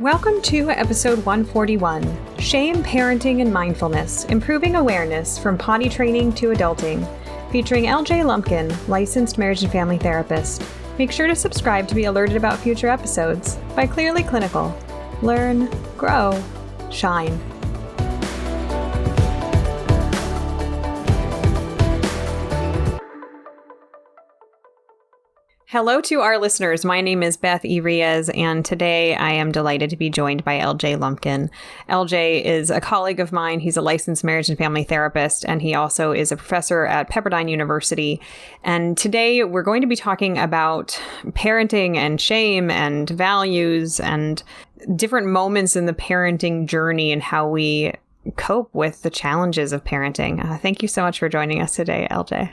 Welcome to episode 141, Shame, Parenting, and Mindfulness, Improving Awareness from Potty Training to Adulting, featuring LJ Lumpkin, licensed marriage and family therapist. Make sure to subscribe to be alerted about future episodes by Clearly Clinical. Learn, grow, shine. Hello to our listeners. My name is Beth Irias, and today I am delighted to be joined by LJ Lumpkin. LJ is a colleague of mine. He's a licensed marriage and family therapist, and he also is a professor at Pepperdine University. And today we're going to be talking about parenting and shame and values and different moments in the parenting journey and how we cope with the challenges of parenting. Thank you so much for joining us today, LJ.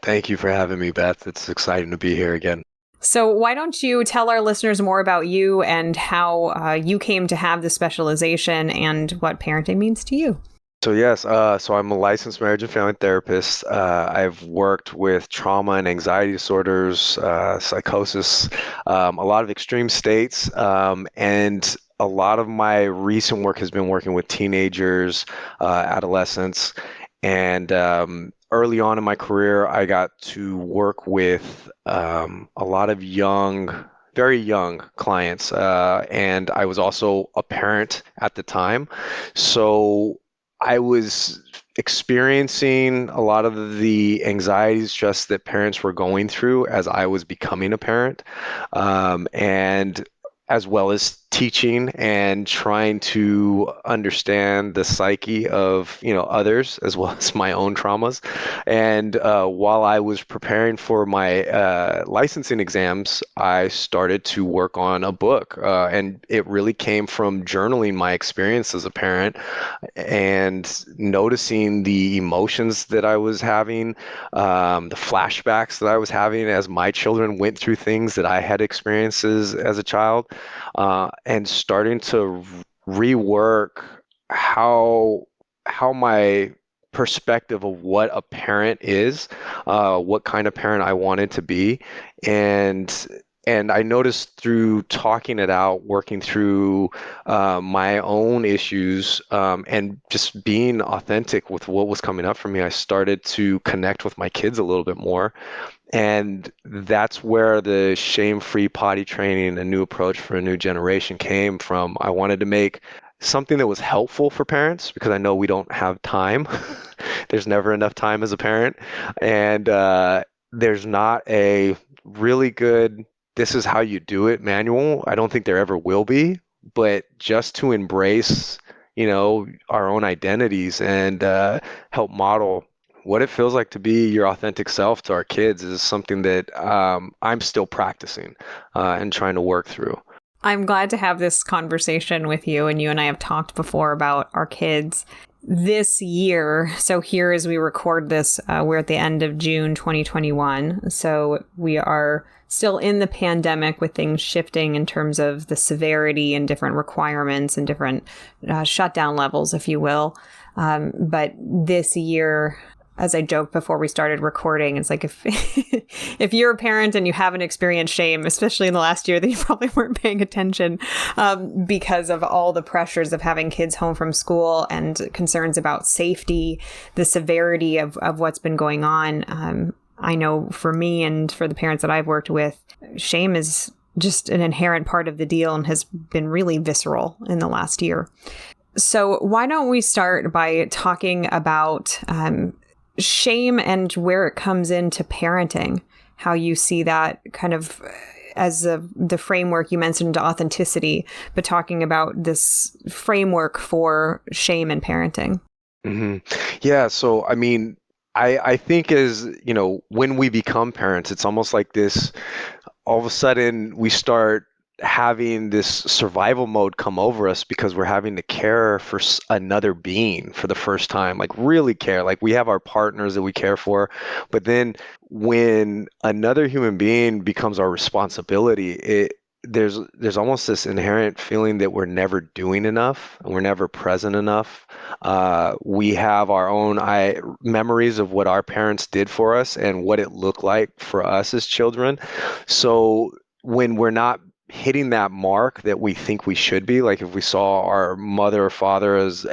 Thank you for having me, Beth. It's exciting to be here again. So why don't you tell our listeners more about you and how you came to have this specialization and what parenting means to you? So yes, so I'm a licensed marriage and family therapist. I've worked with trauma and anxiety disorders, psychosis, a lot of extreme states, and a lot of my recent work has been working with teenagers, adolescents, and early on in my career, I got to work with a lot of very young clients, and I was also a parent at the time. So I was experiencing a lot of the anxiety, stress that parents were going through as I was becoming a parent, and as well as teaching and trying to understand the psyche of others as well as my own traumas. And while I was preparing for my licensing exams, I started to work on a book, and it really came from journaling my experience as a parent and noticing the emotions that I was having, the flashbacks that I was having as my children went through things that I had experiences as a child. And starting to rework how my perspective of what a parent is, what kind of parent I wanted to be, and I noticed through talking it out, working through my own issues, and just being authentic with what was coming up for me, I started to connect with my kids a little bit more. And that's where the shame-free potty training, a new approach for a new generation came from. I wanted to make something that was helpful for parents because I know we don't have time. There's never enough time as a parent. And there's not a really good, this is how you do it manual. I don't think there ever will be, but just to embrace, our own identities and help model what it feels like to be your authentic self to our kids is something that I'm still practicing and trying to work through. I'm glad to have this conversation with you, and you and I have talked before about our kids this year. So here as we record this, we're at the end of June 2021. So we are still in the pandemic with things shifting in terms of the severity and different requirements and different shutdown levels, if you will. But this year, as I joked before we started recording, it's like if you're a parent and you haven't experienced shame, especially in the last year, then you probably weren't paying attention because of all the pressures of having kids home from school and concerns about safety, the severity of what's been going on. I know for me and for the parents that I've worked with, shame is just an inherent part of the deal and has been really visceral in the last year. So why don't we start by talking about shame and where it comes into parenting, how you see that kind of as the framework you mentioned, authenticity, but talking about this framework for shame and parenting. Mm-hmm. Yeah. So, I mean, I think as, when we become parents, it's almost like this, all of a sudden we start having this survival mode come over us because we're having to care for another being for the first time, like really care. Like we have our partners that we care for, but then when another human being becomes our responsibility, there's almost this inherent feeling that we're never doing enough and we're never present enough. We have our own memories of what our parents did for us and what it looked like for us as children. So when we're not hitting that mark that we think we should be. Like if we saw our mother or father as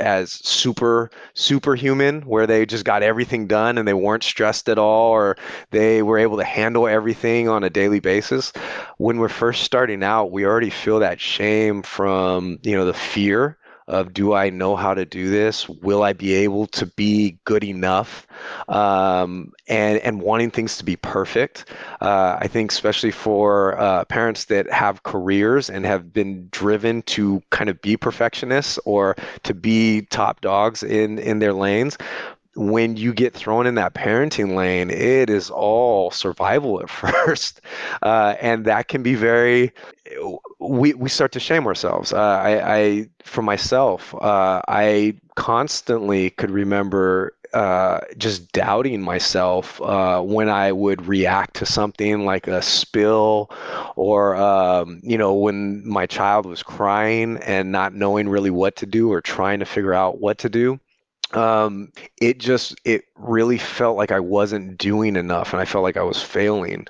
superhuman, where they just got everything done and they weren't stressed at all, or they were able to handle everything on a daily basis. When we're first starting out, we already feel that shame from, the fear of, do I know how to do this? Will I be able to be good enough? And wanting things to be perfect. I think especially for parents that have careers and have been driven to kind of be perfectionists or to be top dogs in their lanes, when you get thrown in that parenting lane, it is all survival at first. And that can be we start to shame ourselves. For myself, I constantly could remember just doubting myself when I would react to something like a spill, or when my child was crying and not knowing really what to do or trying to figure out what to do. It really felt like I wasn't doing enough, and I felt like I was failing.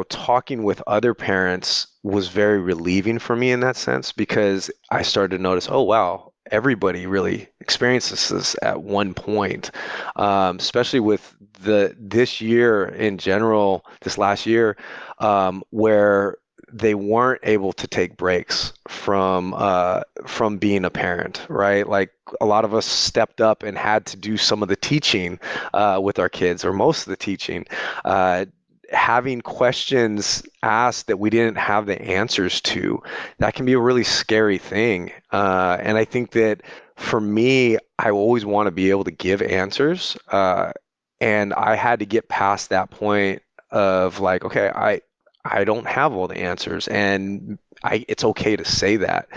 Talking with other parents was very relieving for me in that sense, because I started to notice, oh wow, everybody really experiences this at one point. Especially with this year in general, this last year, where they weren't able to take breaks from being a parent, right? Like a lot of us stepped up and had to do some of the teaching with our kids, or most of the teaching. Having questions asked that we didn't have the answers to, that can be a really scary thing. And I think that for me, I always want to be able to give answers. And I had to get past that point of like, okay, I don't have all the answers, and it's okay to say that.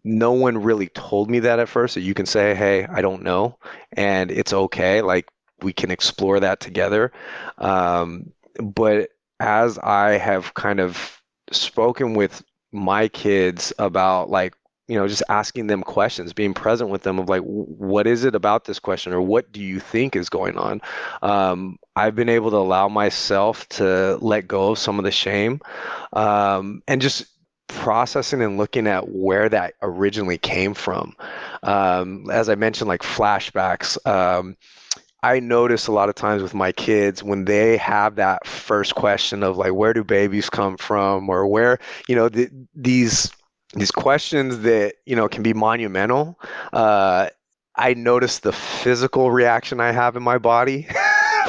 No one really told me that at first, that you can say, hey, I don't know, and it's okay. Like we can explore that together. But as I have kind of spoken with my kids about, like, just asking them questions, being present with them of like, what is it about this question, or what do you think is going on? I've been able to allow myself to let go of some of the shame, and just processing and looking at where that originally came from. As I mentioned, like flashbacks. I notice a lot of times with my kids, when they have that first question of like, where do babies come from, or where, these questions that, can be monumental. I notice the physical reaction I have in my body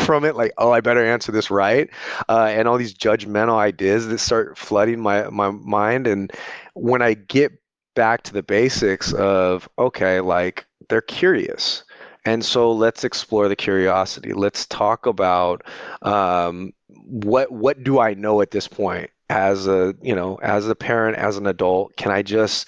from it, like, oh, I better answer this right. And all these judgmental ideas that start flooding my mind. And when I get back to the basics of, okay, like they're curious. And so let's explore the curiosity. Let's talk about what do I know at this point, as a parent, as an adult. Can I just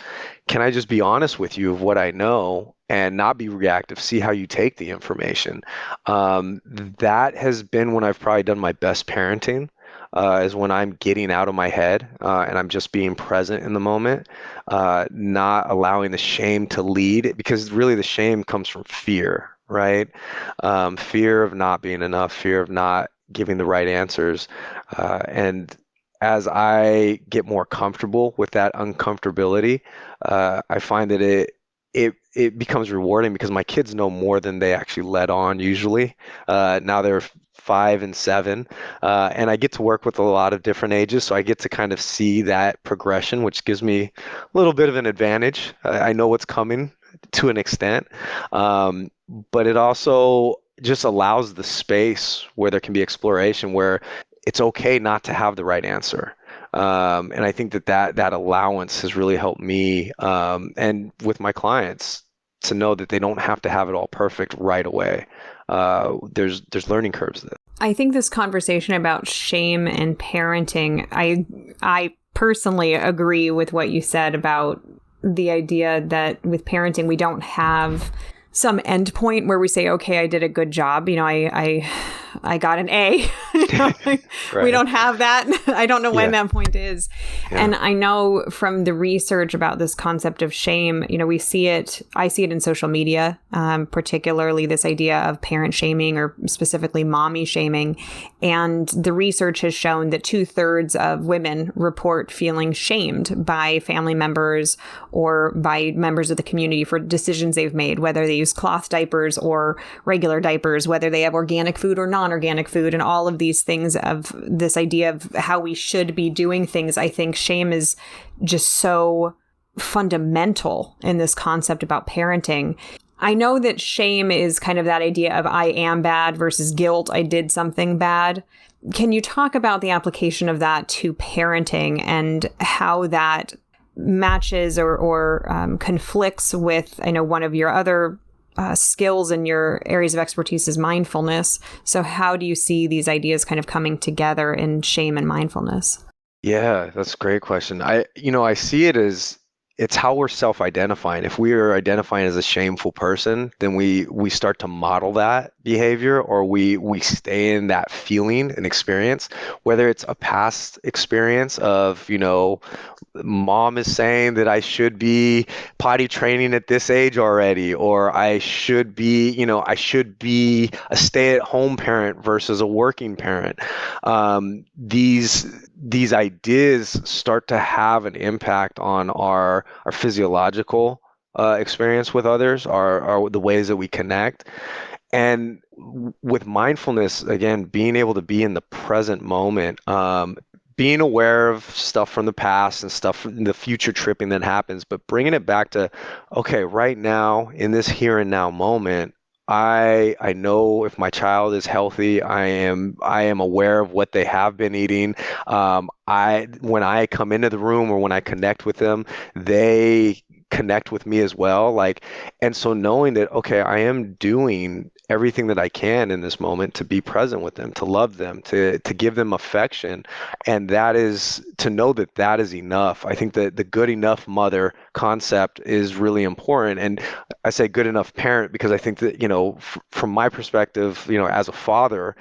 be honest with you of what I know and not be reactive? See how you take the information. That has been when I've probably done my best parenting. Is when I'm getting out of my head, and I'm just being present in the moment, not allowing the shame to lead, because really the shame comes from fear, right? Fear of not being enough, fear of not giving the right answers. And as I get more comfortable with that uncomfortability, I find that it becomes rewarding, because my kids know more than they actually let on usually. Now they're 5 and 7, and I get to work with a lot of different ages, so I get to kind of see that progression, which gives me a little bit of an advantage. I know what's coming to an extent, but it also just allows the space where there can be exploration, where it's okay not to have the right answer. And I think that allowance has really helped me, and with my clients, to know that they don't have to have it all perfect right away. There's learning curves there. I think this conversation about shame and parenting, I personally agree with what you said about the idea that with parenting, we don't have some end point where we say, okay, I did a good job. I got an A. We Right. don't have that. I don't know when Yeah. that point is. Yeah. And I know from the research about this concept of shame, we see it, I see it in social media, particularly this idea of parent shaming or specifically mommy shaming. And the research has shown that 2/3 of women report feeling shamed by family members or by members of the community for decisions they've made, whether they use cloth diapers or regular diapers, whether they have organic food or non-organic food, and all of these things of this idea of how we should be doing things. I think shame is just so fundamental in this concept about parenting. I know that shame is kind of that idea of I am bad versus guilt, I did something bad. Can you talk about the application of that to parenting and how that matches or conflicts with, I know one of your other skills in your areas of expertise is mindfulness. So how do you see these ideas kind of coming together in shame and mindfulness? Yeah, that's a great question. I see it as it's how we're self-identifying. If we are identifying as a shameful person, then we start to model that behavior, or we stay in that feeling and experience, whether it's a past experience of, mom is saying that I should be potty training at this age already, or I should be a stay-at-home parent versus a working parent. These ideas start to have an impact on our physiological experience with others, our the ways that we connect. And with mindfulness, again, being able to be in the present moment, being aware of stuff from the past and stuff from the future tripping that happens, but bringing it back to, okay, right now in this here and now moment, I know if my child is healthy. I am aware of what they have been eating. I when I come into the room or when I connect with them, they connect with me as well. And so knowing that, okay, I am doing everything that I can in this moment to be present with them, to love them, to give them affection, and that is to know that that is enough. I think that the good enough mother concept is really important, and I say good enough parent because I think that, from my perspective, as a father,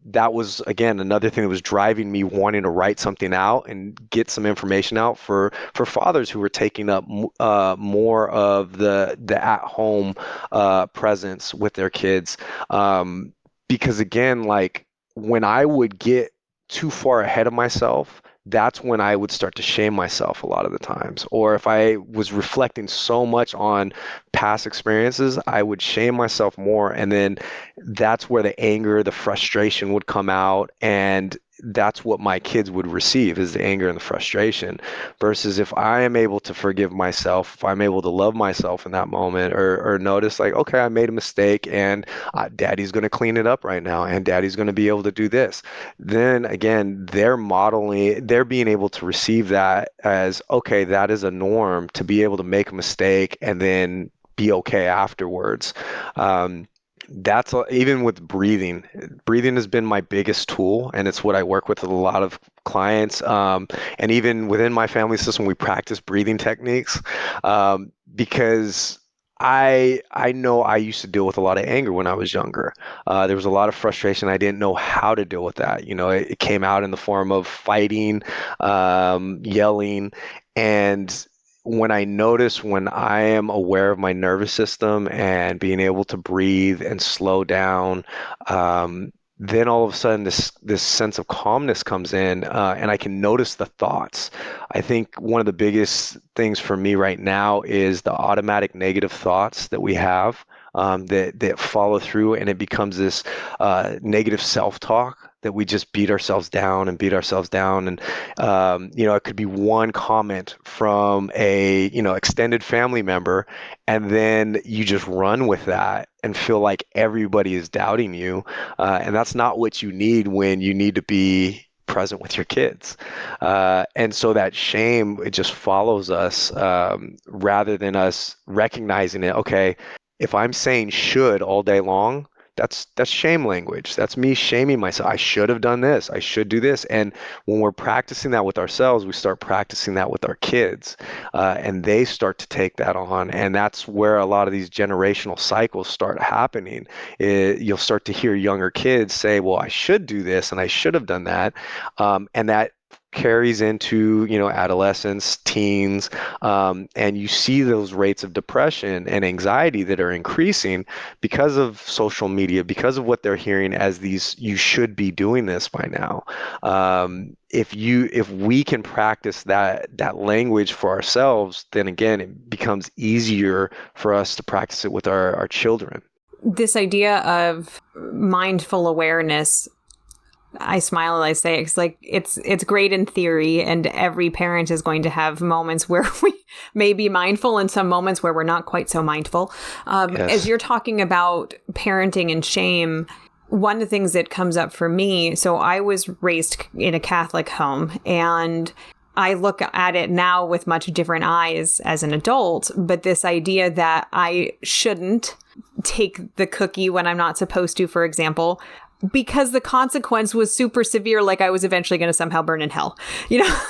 that was, again, another thing that was driving me wanting to write something out and get some information out for fathers who were taking up more of the at-home presence with their kids. Because again, like when I would get too far ahead of myself, that's when I would start to shame myself a lot of the times. Or if I was reflecting so much on past experiences, I would shame myself more. And then that's where the anger, the frustration would come out. And that's what my kids would receive, is the anger and the frustration. Versus if I am able to forgive myself, if I'm able to love myself in that moment, or notice like, okay, I made a mistake and daddy's going to clean it up right now, and daddy's going to be able to do this, then again, they're being able to receive that as, okay, that is a norm, to be able to make a mistake and then be okay afterwards. Even with breathing. Breathing has been my biggest tool, and it's what I work with a lot of clients. And even within my family system, we practice breathing techniques, because I know I used to deal with a lot of anger when I was younger. There was a lot of frustration. I didn't know how to deal with that. It came out in the form of fighting, yelling, and when I am aware of my nervous system and being able to breathe and slow down, then all of a sudden this sense of calmness comes in, and I can notice the thoughts. I think one of the biggest things for me right now is the automatic negative thoughts that we have, that follow through, and it becomes this negative self-talk that we just beat ourselves down and beat ourselves down. And it could be one comment from a extended family member, and then you just run with that and feel like everybody is doubting you, and that's not what you need when you need to be present with your kids. And so that shame, it just follows us, rather than us recognizing it. Okay, if I'm saying should all day long, That's shame language. That's me shaming myself. I should have done this. I should do this. And when we're practicing that with ourselves, we start practicing that with our kids, and they start to take that on. And that's where a lot of these generational cycles start happening. You'll start to hear younger kids say, "Well, I should do this, and I should have done that," and that carries into adolescence, teens, and you see those rates of depression and anxiety that are increasing because of social media, because of what they're hearing as these, you should be doing this by now. If we can practice that language for ourselves, then again it becomes easier for us to practice it with our children. This idea of mindful awareness, I smile and I say it's great in theory, and every parent is going to have moments where we may be mindful and some moments where we're not quite so mindful. Yes. As you're talking about parenting and shame, one of the things that comes up for me, so I was raised in a Catholic home, and I look at it now with much different eyes as an adult, but this idea that I shouldn't take the cookie when I'm not supposed to, for example, because the consequence was super severe, like I was eventually going to somehow burn in hell.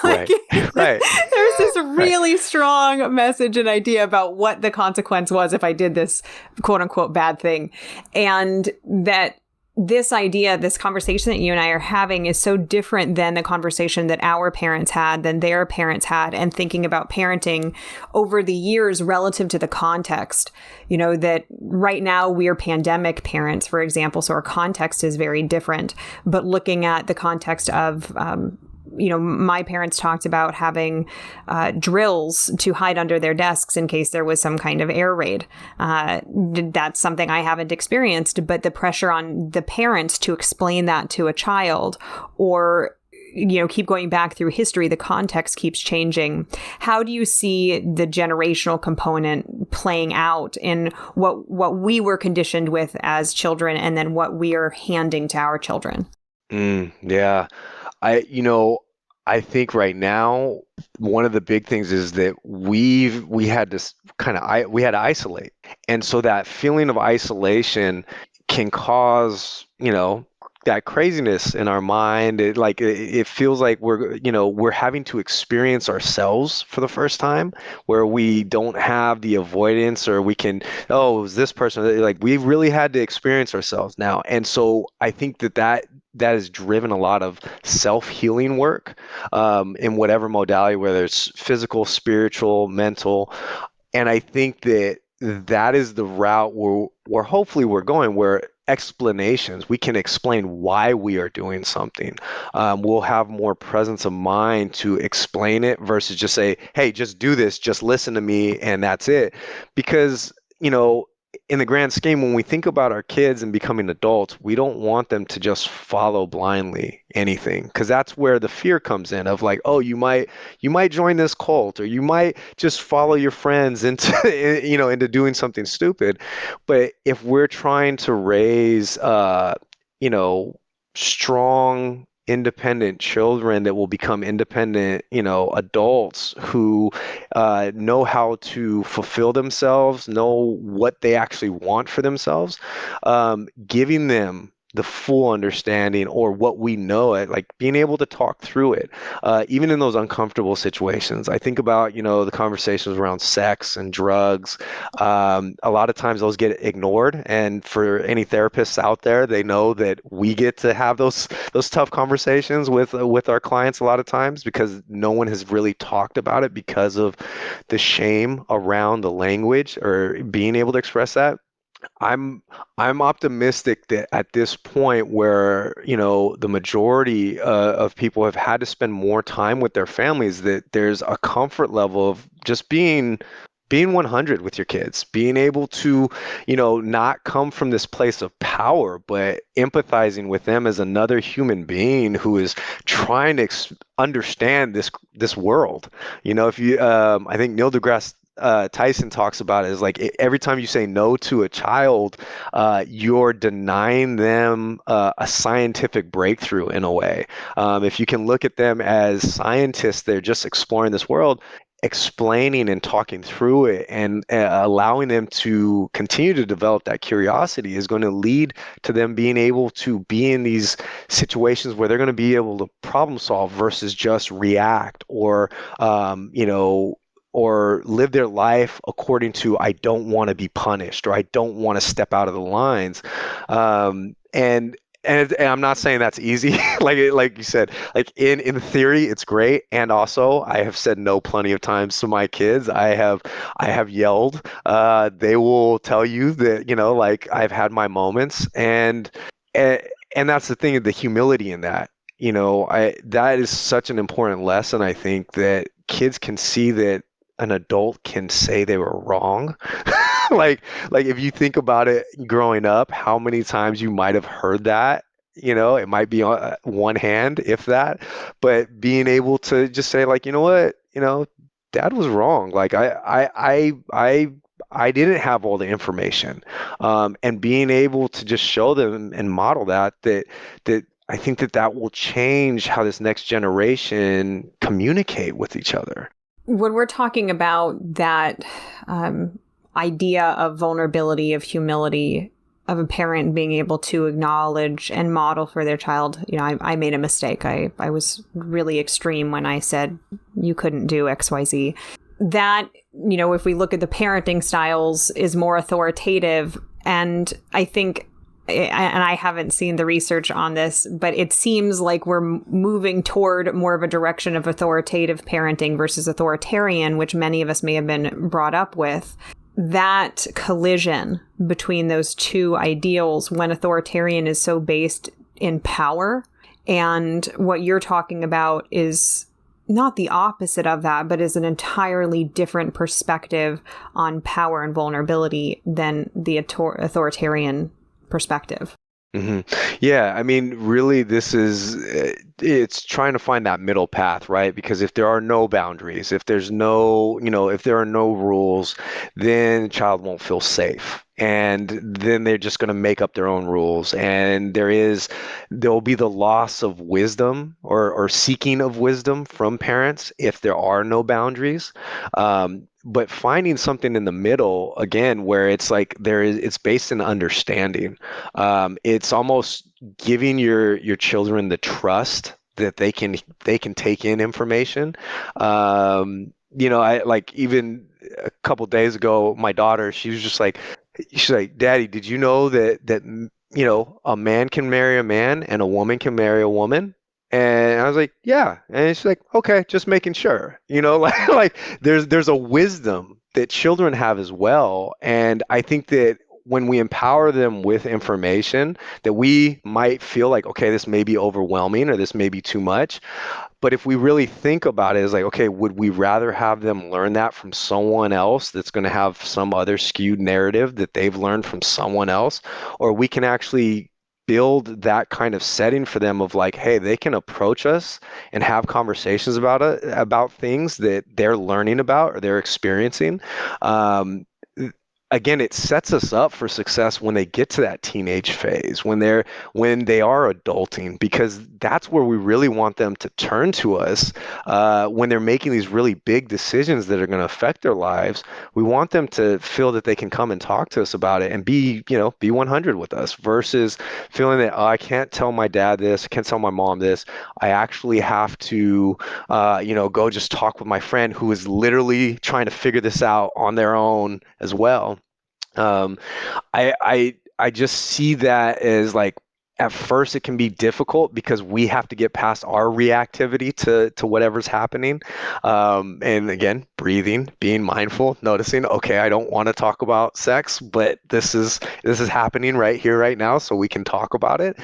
Right. Right. There's this really strong message and idea about what the consequence was if I did this quote unquote bad thing. And that this idea, this conversation that you and I are having is so different than the conversation that our parents had, than their parents had, and thinking about parenting over the years relative to the context. That right now we're pandemic parents, for example, so our context is very different. But looking at the context of, my parents talked about having drills to hide under their desks in case there was some kind of air raid. That's something I haven't experienced, but the pressure on the parents to explain that to a child, or keep going back through history, the context keeps changing. How do you see the generational component playing out in what we were conditioned with as children, and then what we are handing to our children? Yeah. I think right now one of the big things is that we had this we had to isolate, and so that feeling of isolation can cause that craziness in our mind. It feels like we're having to experience ourselves for the first time, where we don't have the avoidance, or we can, oh, it was this person. Like, we really had to experience ourselves now. And so I think that has driven a lot of self-healing work, in whatever modality, whether it's physical, spiritual, mental. And I think that is the route where hopefully we're going, where we can explain why we are doing something. We'll have more presence of mind to explain it versus just say, hey, just do this, just listen to me, and that's it. Because, in the grand scheme, when we think about our kids and becoming adults, we don't want them to just follow blindly anything, because that's where the fear comes in of, like, oh, you might join this cult, or you might just follow your friends into into doing something stupid. But if we're trying to raise strong, independent children that will become independent, adults who know how to fulfill themselves, know what they actually want for themselves, giving them the full understanding, or what we know it, like being able to talk through it, even in those uncomfortable situations. I think about, the conversations around sex and drugs. A lot of times those get ignored. And for any therapists out there, they know that we get to have those tough conversations with our clients a lot of times, because no one has really talked about it because of the shame around the language or being able to express that. I'm optimistic that at this point, where the majority of people have had to spend more time with their families, that there's a comfort level of just being 100 with your kids, being able to not come from this place of power, but empathizing with them as another human being who is trying to understand this world. If you I think Neil deGrasse Tyson talks about it as, like, every time you say no to a child, you're denying them a scientific breakthrough in a way. If you can look at them as scientists, they're just exploring this world. explaining and talking through it and allowing them to continue to develop that curiosity is going to lead to them being able to be in these situations where they're going to be able to problem solve versus just react or live their life according to I don't want to be punished or I don't want to step out of the lines. Um, and and I'm not saying that's easy. Like you said, like in theory, it's great. And also, I have said no plenty of times to my kids. I have yelled. They will tell you that, like I've had my moments, and and that's the thing, the humility in that. I that is such an important lesson. I think that kids can see that an adult can say they were wrong. Like like if you think about it growing up, how many times you might have heard that, it might be on one hand, if that, but being able to just say like, you know what, dad was wrong. Like I didn't have all the information. And being able to just show them and model that I think that will change how this next generation communicate with each other. When we're talking about that idea of vulnerability, of humility, of a parent being able to acknowledge and model for their child, I made a mistake. I was really extreme when I said you couldn't do XYZ. That, if we look at the parenting styles, is more authoritative. And I think, and I haven't seen the research on this, but it seems like we're moving toward more of a direction of authoritative parenting versus authoritarian, which many of us may have been brought up with. That collision between those two ideals, when authoritarian is so based in power, and what you're talking about is not the opposite of that, but is an entirely different perspective on power and vulnerability than the authoritarian perspective. hmm Yeah, I mean, really, it's trying to find that middle path, right? Because if there are no boundaries, if there are no rules, then the child won't feel safe. And then they're just going to make up their own rules. And there'll be the loss of wisdom or seeking of wisdom from parents if there are no boundaries. But finding something in the middle, again, where it's like it's based in understanding. It's almost giving your children the trust that they can take in information. I like even a couple days ago, my daughter, she's like, Daddy, did you know that a man can marry a man and a woman can marry a woman? And I was like, yeah. And she's like, okay, just making sure. Like there's a wisdom that children have as well. And I think that when we empower them with information that we might feel like, okay, this may be overwhelming or this may be too much. But if we really think about it, it's like, okay, would we rather have them learn that from someone else that's going to have some other skewed narrative that they've learned from someone else? Or we can actually build that kind of setting for them of like, hey, they can approach us and have conversations about things that they're learning about or they're experiencing. Um, Again, it sets us up for success when they get to that teenage phase, when they are adulting, because that's where we really want them to turn to us when they're making these really big decisions that are going to affect their lives. We want them to feel that they can come and talk to us about it and be 100 with us versus feeling that, oh, I can't tell my dad this, I can't tell my mom this. I actually have to, go just talk with my friend who is literally trying to figure this out on their own as well. Um, I just see that as like at first it can be difficult because we have to get past our reactivity to whatever's happening. And again, breathing, being mindful, noticing, okay, I don't want to talk about sex, but this is happening right here, right now, so we can talk about it.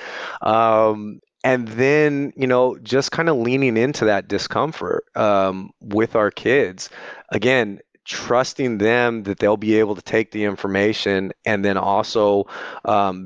And then, just kind of leaning into that discomfort with our kids. Again, trusting them that they'll be able to take the information and then also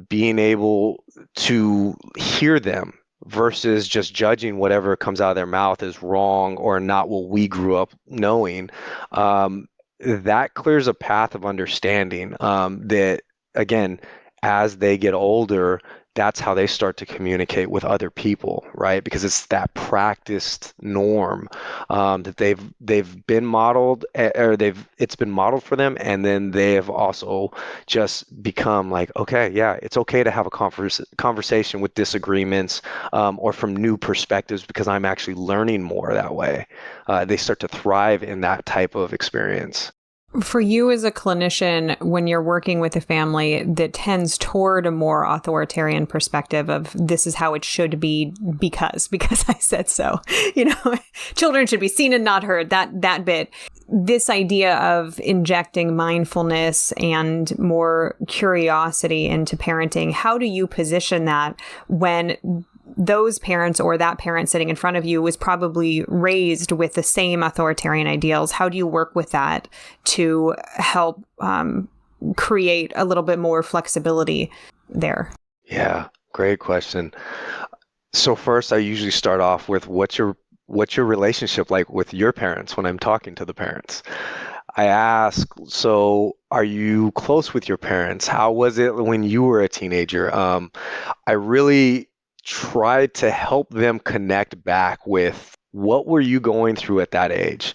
being able to hear them versus just judging whatever comes out of their mouth as wrong or not what we grew up knowing. That clears a path of understanding that, again, as they get older, that's how they start to communicate with other people, right? Because it's that practiced norm that they've been modeled, or they've it's been modeled for them, and then they have also just become like, okay, yeah, it's okay to have a conversation with disagreements, or from new perspectives, because I'm actually learning more that way. They start to thrive in that type of experience. For you as a clinician, when you're working with a family that tends toward a more authoritarian perspective of this is how it should be because I said so, you know, children should be seen and not heard, that bit. This idea of injecting mindfulness and more curiosity into parenting, how do you position that when those parents or that parent sitting in front of you was probably raised with the same authoritarian ideals? How do you work with that to help create a little bit more flexibility there? Yeah, great question. So first, I usually start off with what's your relationship like with your parents when I'm talking to the parents. I ask, so are you close with your parents? How was it when you were a teenager? I really tried to help them connect back with what were you going through at that age.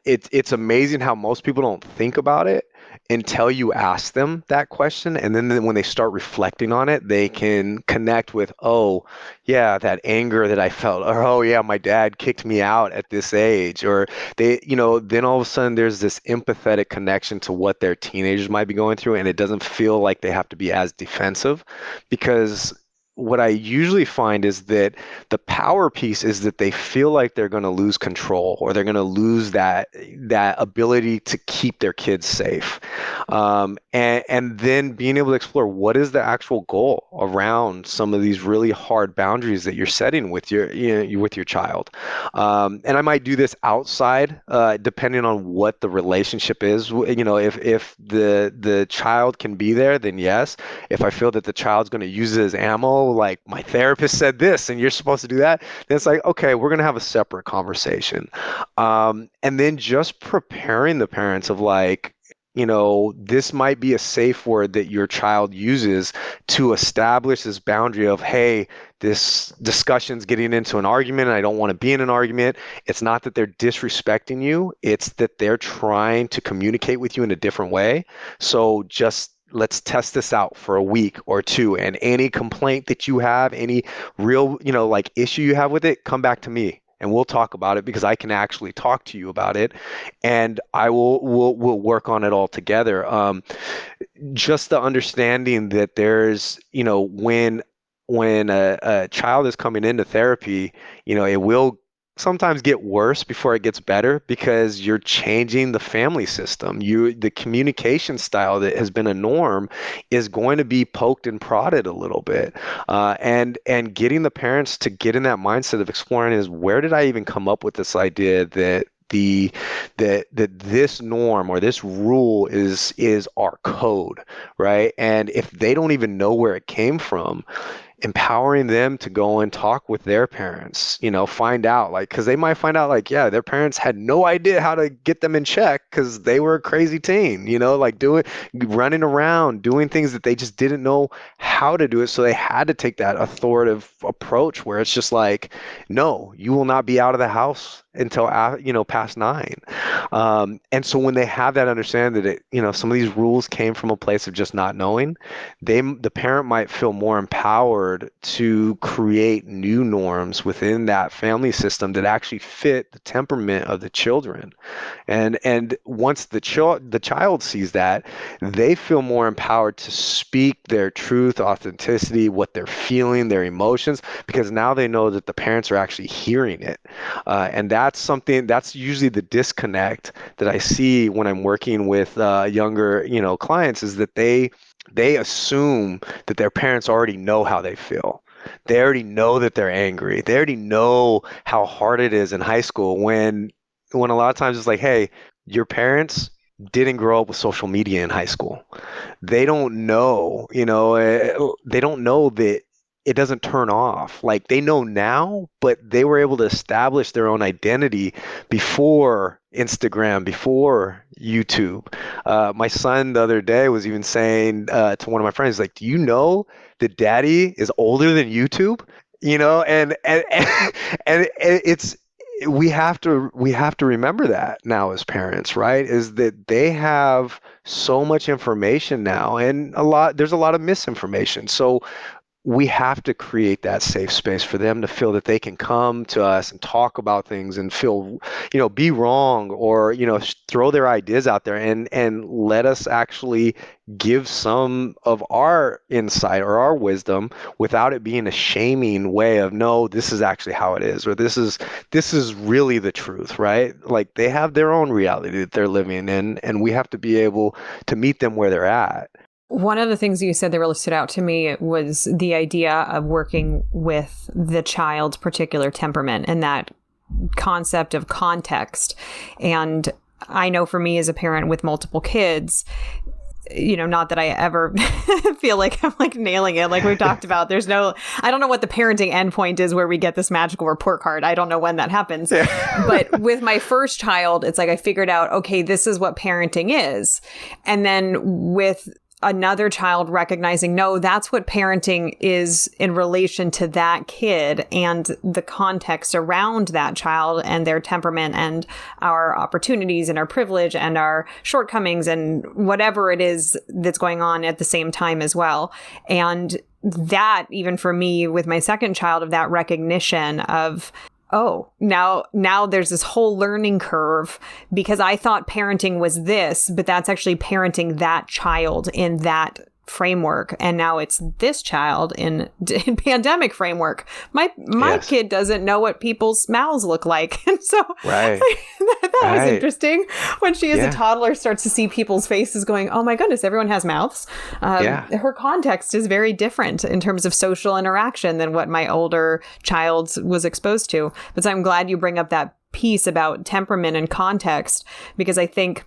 It's amazing how most people don't think about it until you ask them that question, and then when they start reflecting on it, they can connect with, oh, yeah, that anger that I felt, or oh, yeah, my dad kicked me out at this age, or then all of a sudden there's this empathetic connection to what their teenagers might be going through, and it doesn't feel like they have to be as defensive, because what I usually find is that the power piece is that they feel like they're going to lose control, or they're going to lose that ability to keep their kids safe, and then being able to explore what is the actual goal around some of these really hard boundaries that you're setting with with your child. And I might do this outside, depending on what the relationship is. If the child can be there, then yes. If I feel that the child's going to use it as ammo, like my therapist said this and you're supposed to do that, then it's like, okay, we're going to have a separate conversation. And then just preparing the parents of like, this might be a safe word that your child uses to establish this boundary of, hey, this discussion's getting into an argument and I don't want to be in an argument. It's not that they're disrespecting you, it's that they're trying to communicate with you in a different way. So just let's test this out for a week or two. And any complaint that you have, any real, like issue you have with it, come back to me and we'll talk about it, because I can actually talk to you about it, and I we'll work on it all together. Just the understanding that there's, when a child is coming into therapy, it will sometimes get worse before it gets better, because you're changing the family system. The communication style that has been a norm is going to be poked and prodded a little bit. And getting the parents to get in that mindset of exploring is, where did I even come up with this idea that this norm or this rule is our code, right? And if they don't even know where it came from, empowering them to go and talk with their parents, find out, like, because they might find out, like, yeah, their parents had no idea how to get them in check because they were a crazy teen, like running around, doing things that they just didn't know how to do it. So they had to take that authoritative approach where it's just like, no, you will not be out of the house until, past 9. And so when they have that understanding that some of these rules came from a place of just not knowing, the parent might feel more empowered to create new norms within that family system that actually fit the temperament of the children. And once the child sees that, they feel more empowered to speak their truth, authenticity, what they're feeling, their emotions, because now they know that the parents are actually hearing it. And that's usually the disconnect that I see when I'm working with younger, clients, is that they assume that their parents already know how they feel. They already know that they're angry. They already know how hard it is in high school, when a lot of times it's like, hey, your parents didn't grow up with social media in high school. They don't know, they don't know that it doesn't turn off. Like they know now, but they were able to establish their own identity before Instagram, before YouTube. My son the other day was even saying to one of my friends, like, "Do you know that Daddy is older than YouTube?" You know, and it's we have to remember that now as parents, right? Is that they have so much information now, and there's a lot of misinformation. So we have to create that safe space for them to feel that they can come to us and talk about things and feel, be wrong, or, throw their ideas out there, and let us actually give some of our insight or our wisdom without it being a shaming way of, no, this is actually how it is, or this is really the truth, right? Like they have their own reality that they're living in, and we have to be able to meet them where they're at. One of the things you said that really stood out to me was the idea of working with the child's particular temperament and that concept of context. And I know for me as a parent with multiple kids, not that I ever feel like I'm like nailing it. Like we've talked about, I don't know what the parenting endpoint is where we get this magical report card. I don't know when that happens. Yeah. But with my first child, it's like I figured out, okay, this is what parenting is. And then with another child recognizing, no, that's what parenting is in relation to that kid and the context around that child and their temperament and our opportunities and our privilege and our shortcomings and whatever it is that's going on at the same time as well. And that, even for me with my second child, of that recognition of, oh, now there's this whole learning curve because I thought parenting was this, but that's actually parenting that child in that framework. And now it's this child in pandemic framework. My yes. kid doesn't know what people's mouths look like. And so right. that was interesting. When she as a toddler starts to see people's faces going, oh my goodness, everyone has mouths. Her context is very different in terms of social interaction than what my older child was exposed to. But so I'm glad you bring up that piece about temperament and context, because I think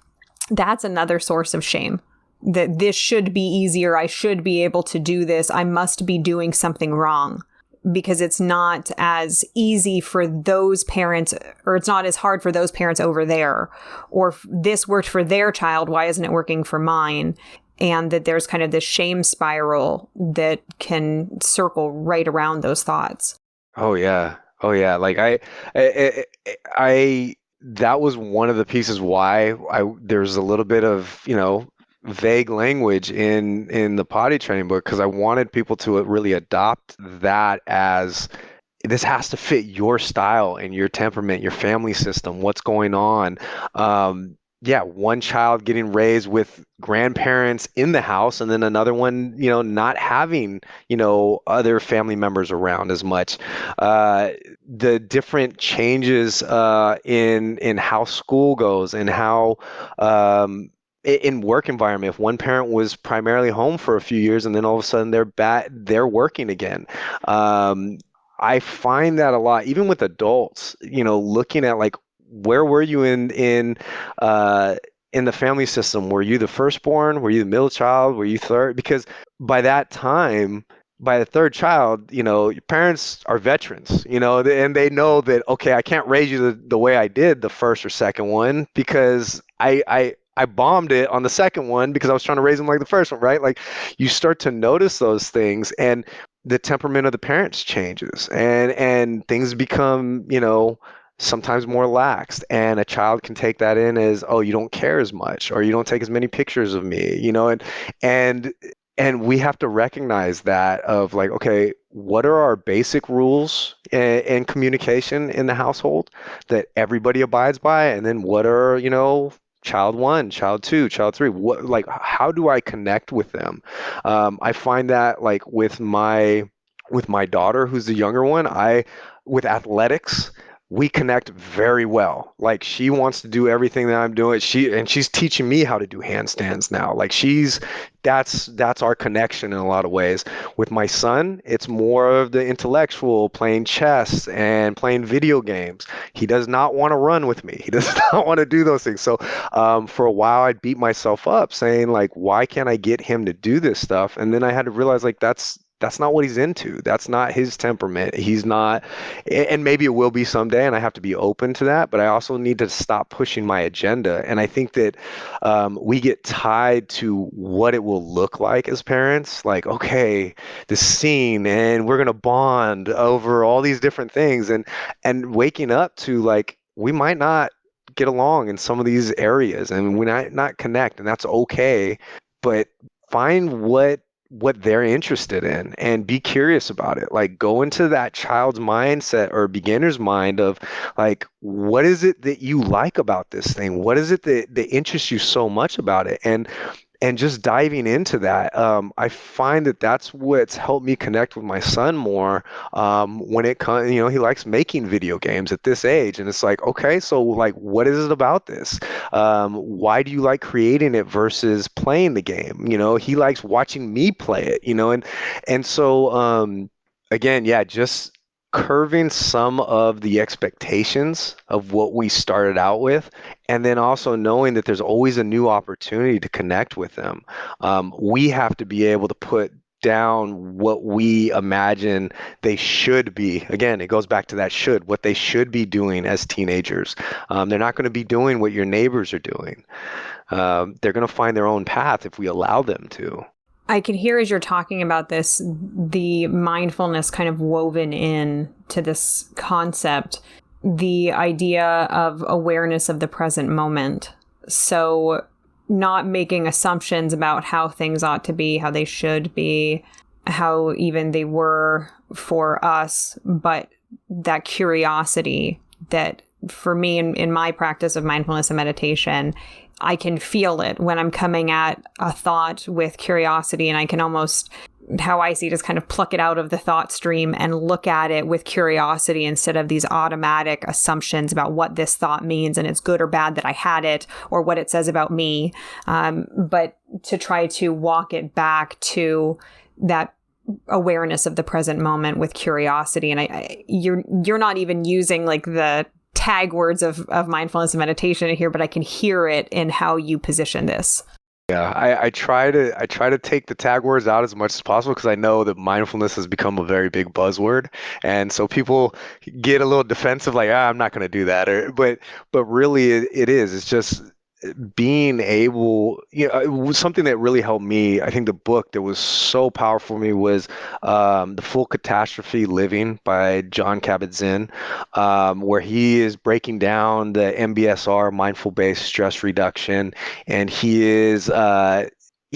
that's another source of shame. That this should be easier. I should be able to do this. I must be doing something wrong, because it's not as easy for those parents, or it's not as hard for those parents over there, or this worked for their child. Why isn't it working for mine? And that there's kind of this shame spiral that can circle right around those thoughts. Oh yeah. Like that was one of the pieces why there's a little bit of, vague language in the potty training book, because I wanted people to really adopt that as this has to fit your style and your temperament, your family system, what's going on. One child getting raised with grandparents in the house, and then another one, not having, other family members around as much. The different changes in how school goes and how in work environment. If one parent was primarily home for a few years and then all of a sudden they're working again. I find that a lot, even with adults, looking at like, where were you in the family system? Were you the firstborn? Were you the middle child? Were you third? Because by that time, by the third child, your parents are veterans, and they know that, okay, I can't raise you the way I did the first or second one, because I bombed it on the second one because I was trying to raise them like the first one, right? Like you start to notice those things, and the temperament of the parents changes, and things become, sometimes more laxed, and a child can take that in as, oh, you don't care as much, or you don't take as many pictures of me, and we have to recognize that of like, okay, what are our basic rules in communication in the household that everybody abides by? And then what are, child one, child two, child three, how do I connect with them? I find that like with my daughter, who's the younger one, with athletics, we connect very well. Like she wants to do everything that I'm doing. She's teaching me how to do handstands now. Like that's our connection in a lot of ways. With my son, it's more of the intellectual, playing chess and playing video games. He does not want to run with me. He does not want to do those things. So for a while, I'd beat myself up saying like, why can't I get him to do this stuff? And then I had to realize like, that's that's not what he's into. That's not his temperament. He's not, and maybe it will be someday, and I have to be open to that. But I also need to stop pushing my agenda. And I think that we get tied to what it will look like as parents. Like, okay, this scene, and we're gonna bond over all these different things, and waking up to like we might not get along in some of these areas, and we might not connect, and that's okay. But find what they're interested in and be curious about it. Like go into that child's mindset or beginner's mind of like, what is it that you like about this thing? What is it that interests you so much about it? And just diving into that, I find that that's what's helped me connect with my son more. When it comes, he likes making video games at this age, and it's like, okay, so like, what is it about this? Why do you like creating it versus playing the game? He likes watching me play it. And so again, yeah, just curving some of the expectations of what we started out with, and then also knowing that there's always a new opportunity to connect with them. We have to be able to put down what we imagine they should be. Again, it goes back to that should, what they should be doing as teenagers. They're not going to be doing what your neighbors are doing. They're going to find their own path if we allow them to. I can hear as you're talking about this, the mindfulness kind of woven in to this concept, the idea of awareness of the present moment. So not making assumptions about how things ought to be, how they should be, how even they were for us, but that curiosity that for me in my practice of mindfulness and meditation, I can feel it when I'm coming at a thought with curiosity, and I can almost, how I see it is kind of pluck it out of the thought stream and look at it with curiosity instead of these automatic assumptions about what this thought means and it's good or bad that I had it or what it says about me. But to try to walk it back to that awareness of the present moment with curiosity. And you're not even using like the tag words of mindfulness and meditation in here, but I can hear it in how you position this. Yeah, I try to take the tag words out as much as possible because I know that mindfulness has become a very big buzzword, and so people get a little defensive, like, I'm not going to do that, but really it is. It's just being able, it was something that really helped me. I think the book that was so powerful for me was The Full Catastrophe Living by John Kabat-Zinn, where he is breaking down the MBSR, mindful-based stress reduction, and he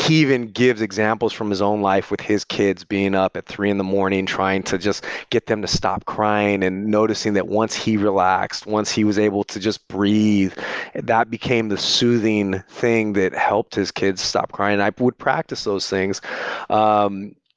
even gives examples from his own life with his kids being up at 3 a.m, trying to just get them to stop crying, and noticing that once he relaxed, once he was able to just breathe, that became the soothing thing that helped his kids stop crying. I would practice those things.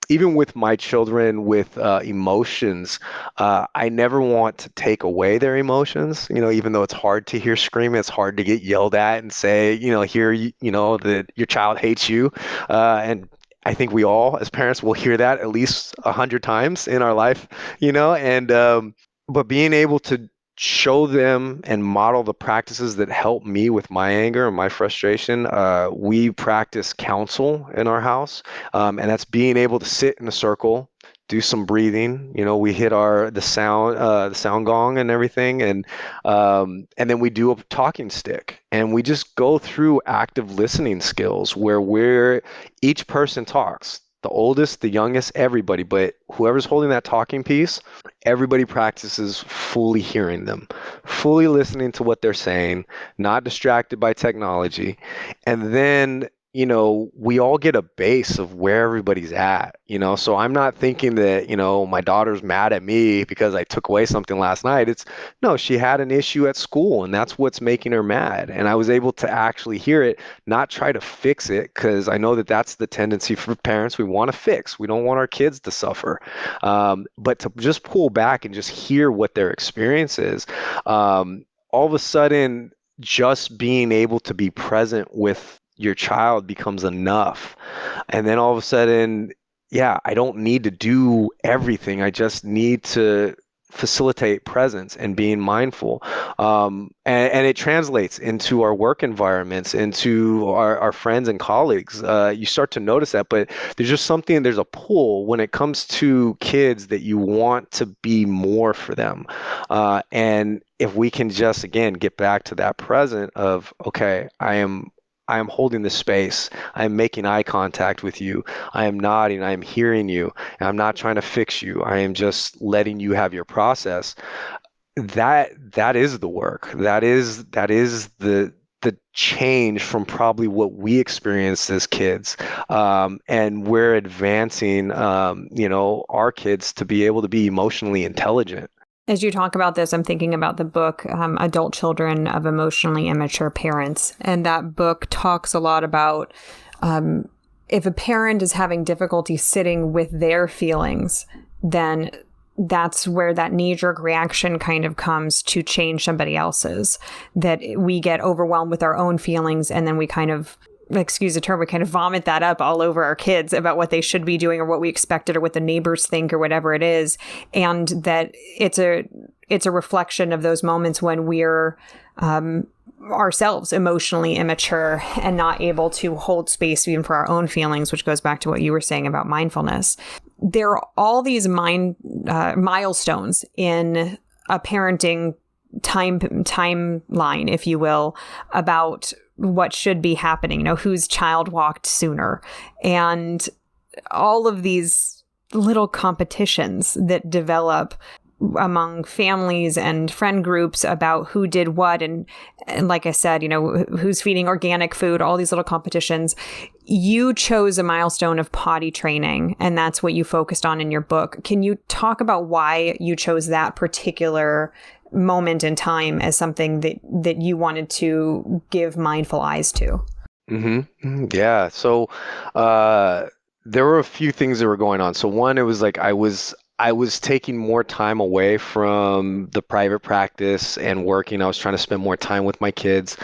Even with my children with emotions, I never want to take away their emotions. Even though it's hard to hear screaming, it's hard to get yelled at and say, that your child hates you. And I think we all, as parents, will hear that at least 100 times in our life, but being able to show them and model the practices that help me with my anger and my frustration. We practice counsel in our house, and that's being able to sit in a circle, do some breathing. We hit the sound gong and everything, and then we do a talking stick, and we just go through active listening skills where each person talks. The oldest, the youngest, everybody, but whoever's holding that talking piece, everybody practices fully hearing them, fully listening to what they're saying, not distracted by technology. And then, we all get a base of where everybody's at, so I'm not thinking that, my daughter's mad at me because I took away something last night. It's no, she had an issue at school, and that's what's making her mad. And I was able to actually hear it, not try to fix it, because I know that that's the tendency for parents. We want to fix. We don't want our kids to suffer. But to just pull back and just hear what their experience is, all of a sudden, just being able to be present with your child becomes enough. And then all of a sudden, yeah, I don't need to do everything. I just need to facilitate presence and being mindful. And it translates into our work environments, into our friends and colleagues. You start to notice that, but there's a pull when it comes to kids that you want to be more for them. And if we can just, again, get back to that present of, okay, I am holding the space. I am making eye contact with you. I am nodding. I am hearing you. And I'm not trying to fix you. I am just letting you have your process. That is the work. That is the change from probably what we experienced as kids. And we're advancing, our kids to be able to be emotionally intelligent. As you talk about this, I'm thinking about the book, Adult Children of Emotionally Immature Parents. And that book talks a lot about if a parent is having difficulty sitting with their feelings, then that's where that knee-jerk reaction kind of comes to change somebody else's. That we get overwhelmed with our own feelings, and then we kind of, excuse the term, we kind of vomit that up all over our kids about what they should be doing or what we expected or what the neighbors think or whatever it is. And that it's a reflection of those moments when we're ourselves emotionally immature and not able to hold space even for our own feelings, which goes back to what you were saying about mindfulness. There are all these milestones in a parenting timeline, if you will, about what should be happening, whose child walked sooner, and all of these little competitions that develop among families and friend groups about who did what. And like I said, who's feeding organic food, all these little competitions. You chose a milestone of potty training, and that's what you focused on in your book. Can you talk about why you chose that particular moment in time as something that you wanted to give mindful eyes to? Yeah. So there were a few things that were going on. So one, it was like I was taking more time away from the private practice and working. I was trying to spend more time with my kids.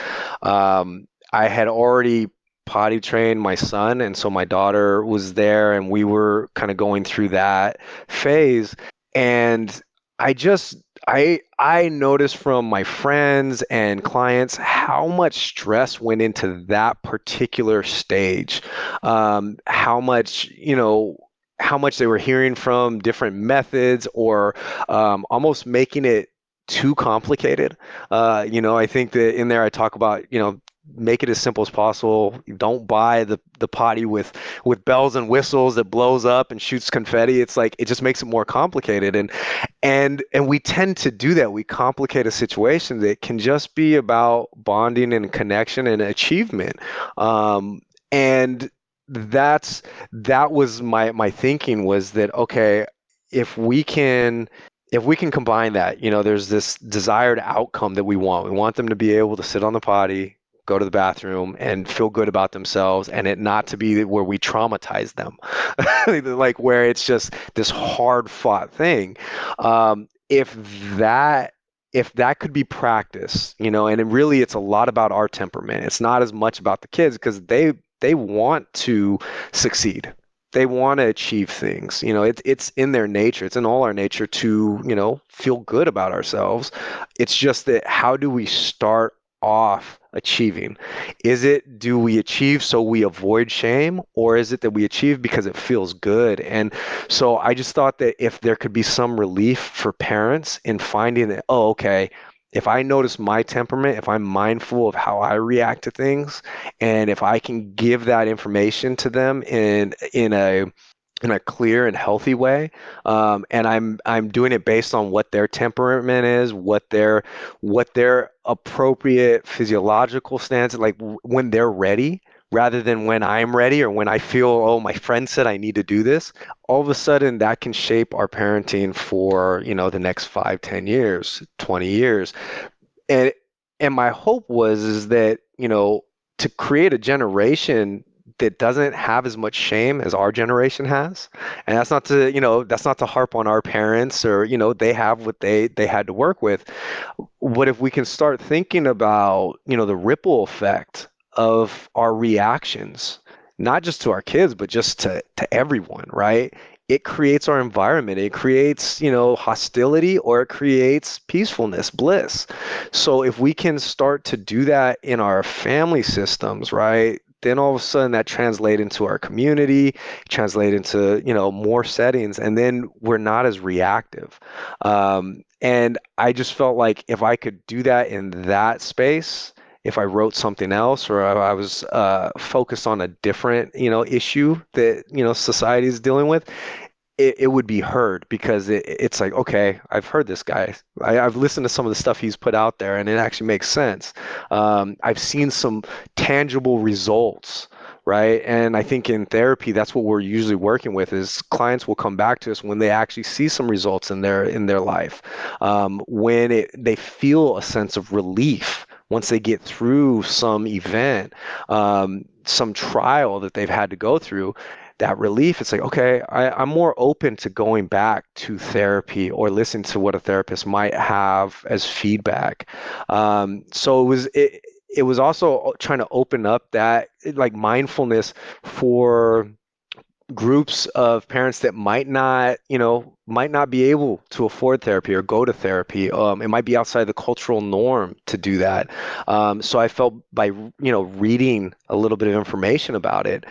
I had already potty trained my son, and so my daughter was there, and we were kind of going through that phase. And I just I noticed from my friends and clients how much stress went into that particular stage. How much they were hearing from different methods, or almost making it too complicated. I think that in there I talk about, make it as simple as possible. Don't buy the potty with bells and whistles that blows up and shoots confetti. It's like it just makes it more complicated, and we tend to do that. We complicate a situation that can just be about bonding and connection and achievement. And that was my thinking, was that, okay, if we can combine that, there's this desired outcome that we want. We want them to be able to sit on the potty, go to the bathroom, and feel good about themselves, and it not to be where we traumatize them, like where it's just this hard fought thing. If that could be practiced, and it's a lot about our temperament. It's not as much about the kids, because they want to succeed. They want to achieve things. It's in their nature. It's in all our nature to, feel good about ourselves. It's just that, how do we start off achieving? Do we achieve so we avoid shame, or is it that we achieve because it feels good? And so I just thought that if there could be some relief for parents in finding that, oh, okay, if I notice my temperament, if I'm mindful of how I react to things, and if I can give that information to them in a clear and healthy way, and I'm doing it based on what their temperament is, what their appropriate physiological stance, like when they're ready, rather than when I'm ready, or when I feel, oh, my friend said I need to do this. All of a sudden, that can shape our parenting for the next 5, 10 years, 20 years. And my hope is that, to create a generation that doesn't have as much shame as our generation has. And that's not to harp on our parents, or they have what they had to work with. What if we can start thinking about the ripple effect of our reactions, not just to our kids, but just to everyone, right? it creates our environment. It creates, hostility, or it creates peacefulness, bliss. So if we can start to do that in our family systems, right? Then all of a sudden that translate into our community, translate into, more settings, and then we're not as reactive. And I just felt like if I could do that in that space, if I wrote something else, or I was focused on a different, issue that, society is dealing with, it would be heard, because it's like, okay, I've heard this guy. I've listened to some of the stuff he's put out there, and it actually makes sense. I've seen some tangible results, right? And I think in therapy, that's what we're usually working with, is clients will come back to us when they actually see some results in their life, when they feel a sense of relief once they get through some event, some trial that they've had to go through. That relief, it's like, okay, I'm more open to going back to therapy or listening to what a therapist might have as feedback. So it was also trying to open up that, like, mindfulness for groups of parents that might not be able to afford therapy or go to therapy. It might be outside the cultural norm to do that. So I felt by reading a little bit of information about it,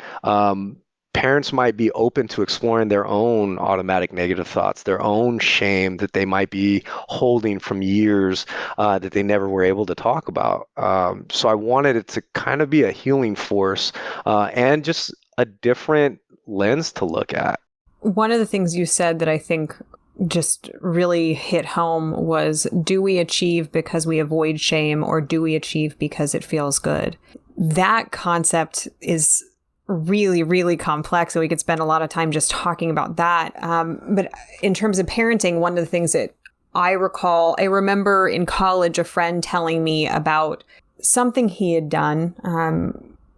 parents might be open to exploring their own automatic negative thoughts, their own shame that they might be holding from years, that they never were able to talk about. So I wanted it to kind of be a healing force, and just a different lens to look at. One of the things you said that I think just really hit home was, do we achieve because we avoid shame, or do we achieve because it feels good? That concept is really, really complex, and we could spend a lot of time just talking about that. But in terms of parenting, one of the things that I remember in college, a friend telling me about something he had done.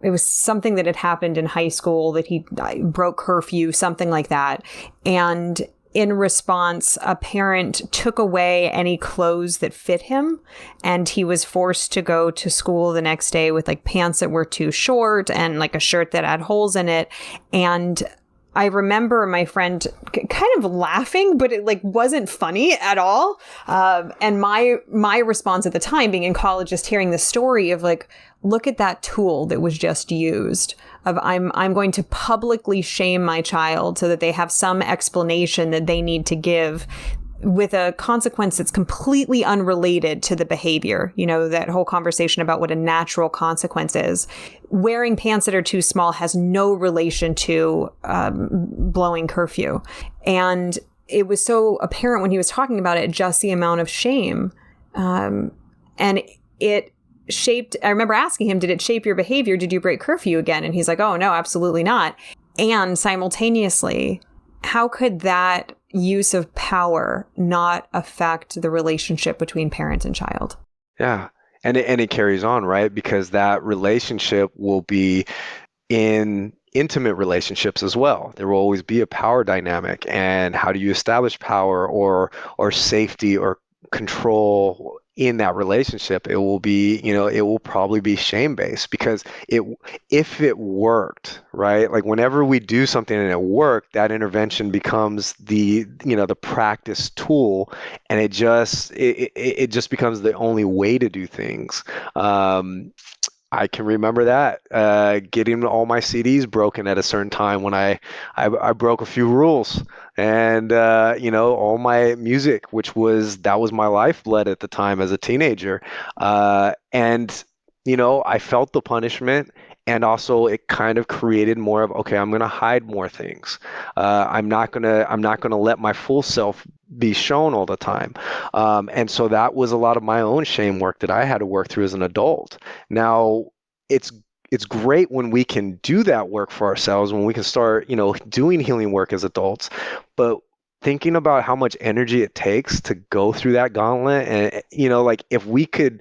It was something that had happened in high school, that he broke curfew, something like that. And in response, a parent took away any clothes that fit him, and he was forced to go to school the next day with like pants that were too short and like a shirt that had holes in it. And I remember my friend kind of laughing, but it like wasn't funny at all. And my response at the time, being in college, just hearing the story of like, look at that tool that was just used, of I'm going to publicly shame my child so that they have some explanation that they need to give, with a consequence that's completely unrelated to the behavior. That whole conversation about what a natural consequence is. Wearing pants that are too small has no relation to blowing curfew. And it was so apparent when he was talking about it, just the amount of shame. And it shaped, I remember asking him, did it shape your behavior? Did you break curfew again? And he's like, oh, no, absolutely not. And simultaneously, how could that use of power not affect the relationship between parent and child? Yeah. And it carries on, right? Because that relationship will be in intimate relationships as well. There will always be a power dynamic. And how do you establish power or safety or control in that relationship? It will be, it will probably be shame based, because if it worked, right? Like whenever we do something and it worked, that intervention becomes the practice tool, and it just becomes the only way to do things. I can remember that, getting all my CDs broken at a certain time when I broke a few rules, and all my music, that was my lifeblood at the time as a teenager, and I felt the punishment, and also it kind of created more of, okay, I'm gonna hide more things. I'm not gonna let my full self be shown all the time, and so that was a lot of my own shame work that I had to work through as an adult. Now, it's it's great when we can do that work for ourselves, when we can start, doing healing work as adults, but thinking about how much energy it takes to go through that gauntlet, and like if we could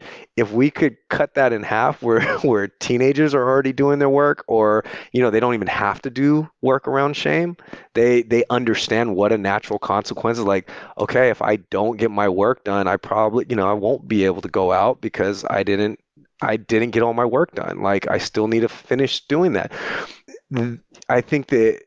cut that in half, where where teenagers are already doing their work, or they don't even have to do work around shame. They understand what a natural consequence is. Like, okay, if I don't get my work done, I probably, I won't be able to go out because I didn't get all my work done. Like, I still need to finish doing that. I think that,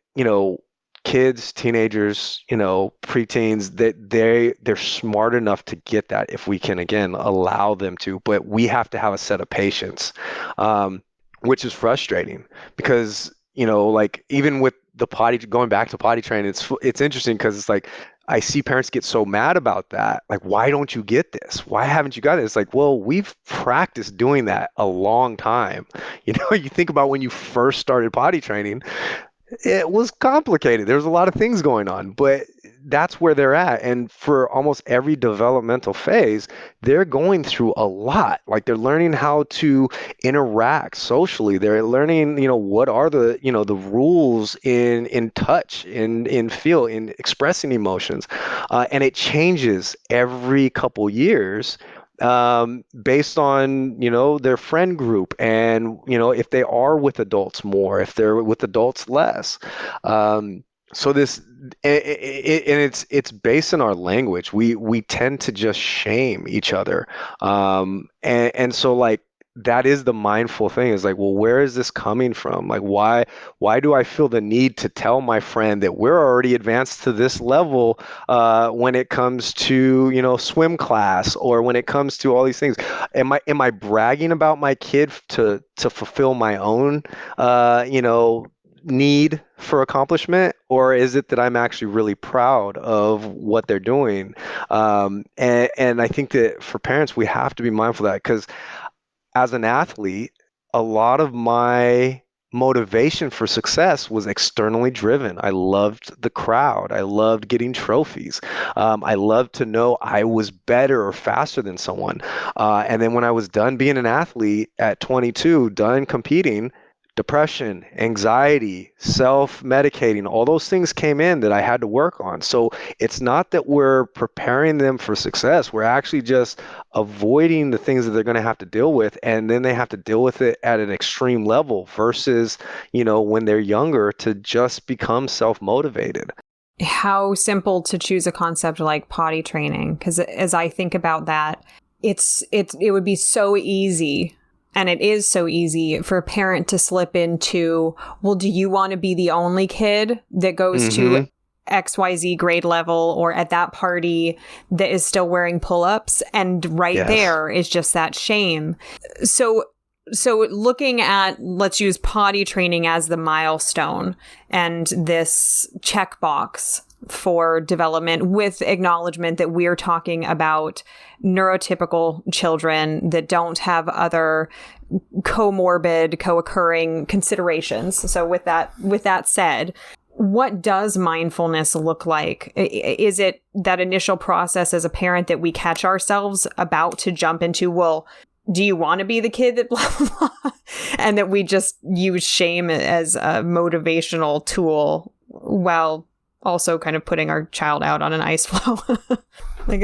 kids, teenagers, preteens, that they're smart enough to get that if we can, again, allow them to. But we have to have a set of patience, which is frustrating because, like even with the potty, going back to potty training, it's interesting because it's like I see parents get so mad about that. Like, why don't you get this? Why haven't you got it? It's like, well, we've practiced doing that a long time. You think about when you first started potty training, it was complicated. There's a lot of things going on, but that's where they're at. And for almost every developmental phase, they're going through a lot. Like they're learning how to interact socially. They're learning, what are the rules in touch, in feel, in expressing emotions. And it changes every couple years based on, their friend group and, if they are with adults more, if they're with adults less. So this, and it's based in our language. We tend to just shame each other. And so like, that is the mindful thing is like, well, where is this coming from? Like, why do I feel the need to tell my friend that we're already advanced to this level when it comes to, swim class or when it comes to all these things? Am I bragging about my kid to fulfill my own, need for accomplishment, or is it that I'm actually really proud of what they're doing? And I think that for parents, we have to be mindful of that because as an athlete, a lot of my motivation for success was externally driven. I loved the crowd. I loved getting trophies. I loved to know I was better or faster than someone. And then when I was done being an athlete at 22, done competing, depression, anxiety, self-medicating, all those things came in that I had to work on. So it's not that we're preparing them for success. We're actually just avoiding the things that they're going to have to deal with, and then they have to deal with it at an extreme level versus, when they're younger to just become self-motivated. How simple to choose a concept like potty training, because as I think about that, it would be so easy. And it is so easy for a parent to slip into, well, do you want to be the only kid that goes to XYZ grade level or at that party that is still wearing pull-ups? And right there is just that shame. So looking at, let's use potty training as the milestone and this checkbox for development with acknowledgement that we're talking about neurotypical children that don't have other comorbid, co-occurring considerations. So with that said, what does mindfulness look like? Is it that initial process as a parent that we catch ourselves about to jump into, well, do you want to be the kid that blah, blah, blah? And that we just use shame as a motivational tool while also kind of putting our child out on an ice floe?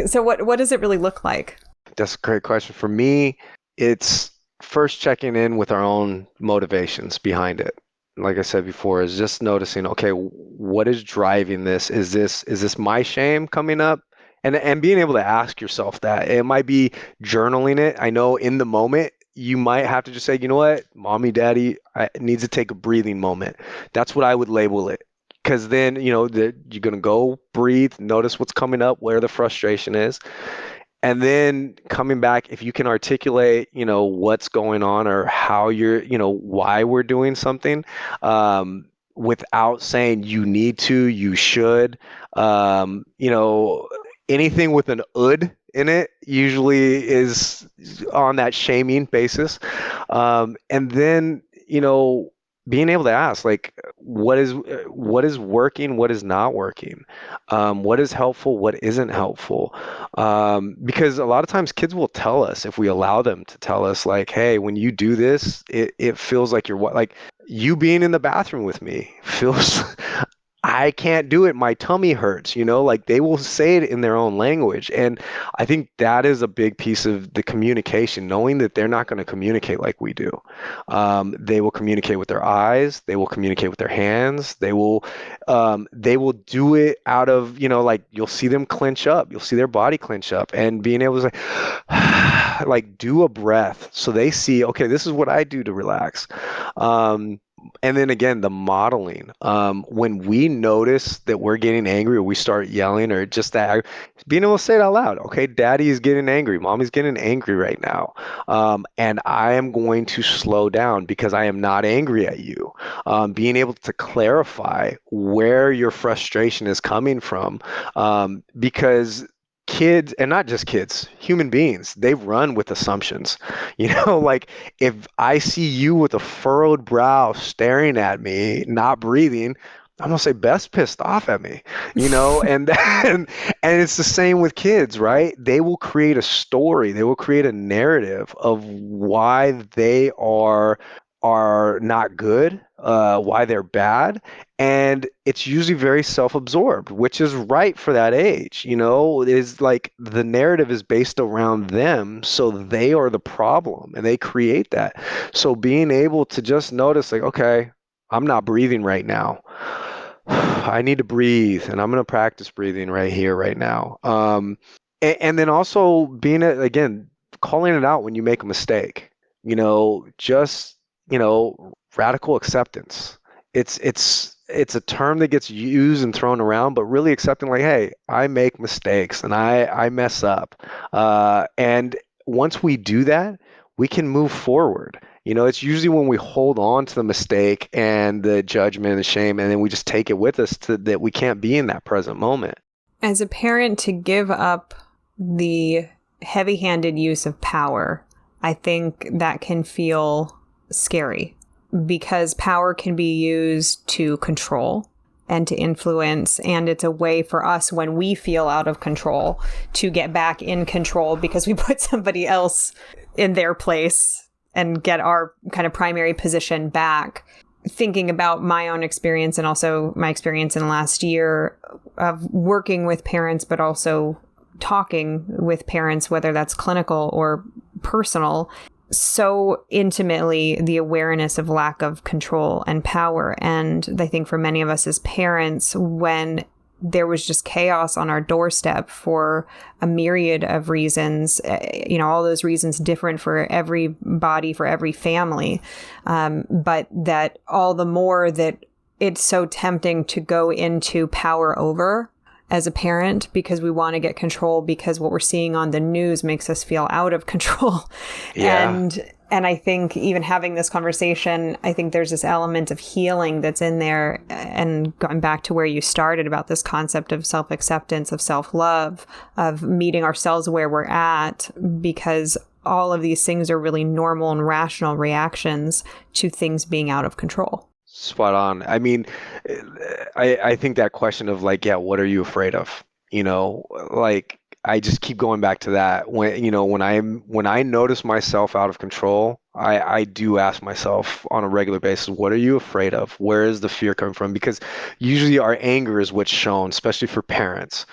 So what does it really look like? That's a great question. For me, it's first checking in with our own motivations behind it. Like I said before, is just noticing, okay, what is driving this? Is this my shame coming up? And being able to ask yourself that. It might be journaling it. I know in the moment, you might have to just say, you know what, mommy, daddy, I needs to take a breathing moment. That's what I would label it. Because then, you're going to go breathe, notice what's coming up, where the frustration is. And then coming back, if you can articulate, what's going on or how why we're doing something, without saying you need to, you should, anything with an "ud" in it usually is on that shaming basis. And then, being able to ask, like, what is working, what is not working, what is helpful, what isn't helpful, because a lot of times kids will tell us if we allow them to tell us, like, hey, when you do this, it feels like like you being in the bathroom with me feels I can't do it. My tummy hurts, like they will say it in their own language. And I think that is a big piece of the communication, knowing that they're not going to communicate like we do. They will communicate with their eyes. They will communicate with their hands. They will do it out of, like you'll see them clench up. You'll see their body clench up, and being able to say, like, do a breath. So they see, okay, this is what I do to relax. And then again, the modeling. When we notice that we're getting angry or we start yelling or just that, being able to say it out loud. Okay, daddy is getting angry. Mommy's getting angry right now. And I am going to slow down because I am not angry at you. Being able to clarify where your frustration is coming from. Because kids, and not just kids, human beings, they run with assumptions. Like if I see you with a furrowed brow staring at me, not breathing, I'm gonna say Beth's pissed off at me, and and it's the same with kids, right? They will create a story, they will create a narrative of why they are not good, why they're bad, and it's usually very self-absorbed, which is right for that age. It is like the narrative is based around them, so they are the problem, and they create that. So being able to just notice, like, okay, I'm not breathing right now. I need to breathe, and I'm going to practice breathing right here, right now. And then also again, calling it out when you make a mistake. Just radical acceptance. It's a term that gets used and thrown around, but really accepting, like, hey, I make mistakes and I mess up. And once we do that, we can move forward. It's usually when we hold on to the mistake and the judgment and the shame, and then we just take it with us that we can't be in that present moment. As a parent, to give up the heavy-handed use of power, I think that can feel scary, because power can be used to control and to influence. And it's a way for us, when we feel out of control, to get back in control because we put somebody else in their place and get our kind of primary position back. Thinking about my own experience and also my experience in the last year of working with parents, but also talking with parents, whether that's clinical or personal, so intimately, the awareness of lack of control and power. And I think for many of us as parents, when there was just chaos on our doorstep for a myriad of reasons, all those reasons different for everybody, for every family, but that all the more that it's so tempting to go into power over as a parent, because we want to get control, because what we're seeing on the news makes us feel out of control. Yeah. And I think even having this conversation, I think there's this element of healing that's in there. And going back to where you started about this concept of self-acceptance, of self-love, of meeting ourselves where we're at, because all of these things are really normal and rational reactions to things being out of control. Spot on. I mean, I think that question of, like, yeah, what are you afraid of? Like, I just keep going back to that. When I notice myself out of control, I do ask myself on a regular basis, what are you afraid of? Where is the fear coming from? Because usually our anger is what's shown, especially for parents.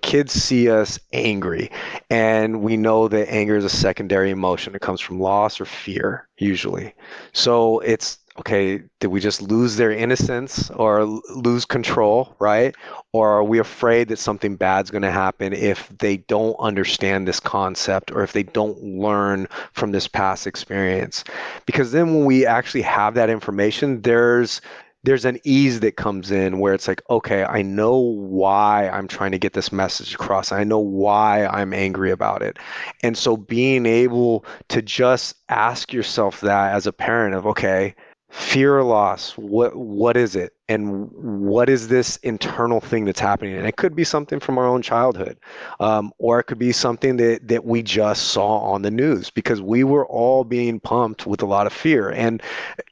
Kids see us angry, and we know that anger is a secondary emotion. It comes from loss or fear, usually. So it's, okay, did we just lose their innocence or lose control, right? Or are we afraid that something bad's going to happen if they don't understand this concept, or if they don't learn from this past experience? Because then when we actually have that information, there's an ease that comes in where it's like, okay, I know why I'm trying to get this message across. I know why I'm angry about it. And so being able to just ask yourself that as a parent of, okay, fear or loss, what is it? And what is this internal thing that's happening? And it could be something from our own childhood, or it could be something that we just saw on the news, because we were all being pumped with a lot of fear. And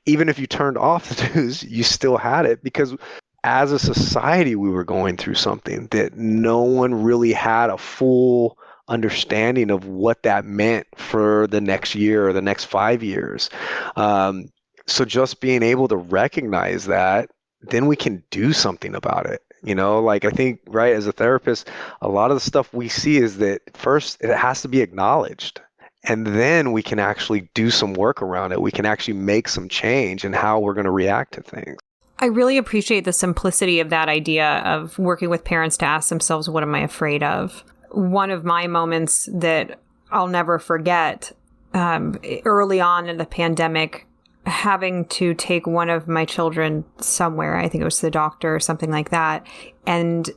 even if you turned off the news, you still had it, because as a society, we were going through something that no one really had a full understanding of what that meant for the next year or the next 5 years. So just being able to recognize that, then we can do something about it. Like, I think, right, as a therapist, a lot of the stuff we see is that first it has to be acknowledged. And then we can actually do some work around it. We can actually make some change in how we're going to react to things. I really appreciate the simplicity of that idea of working with parents to ask themselves, what am I afraid of? One of my moments that I'll never forget, early on in the pandemic, having to take one of my children somewhere. I think it was to the doctor or something like that. And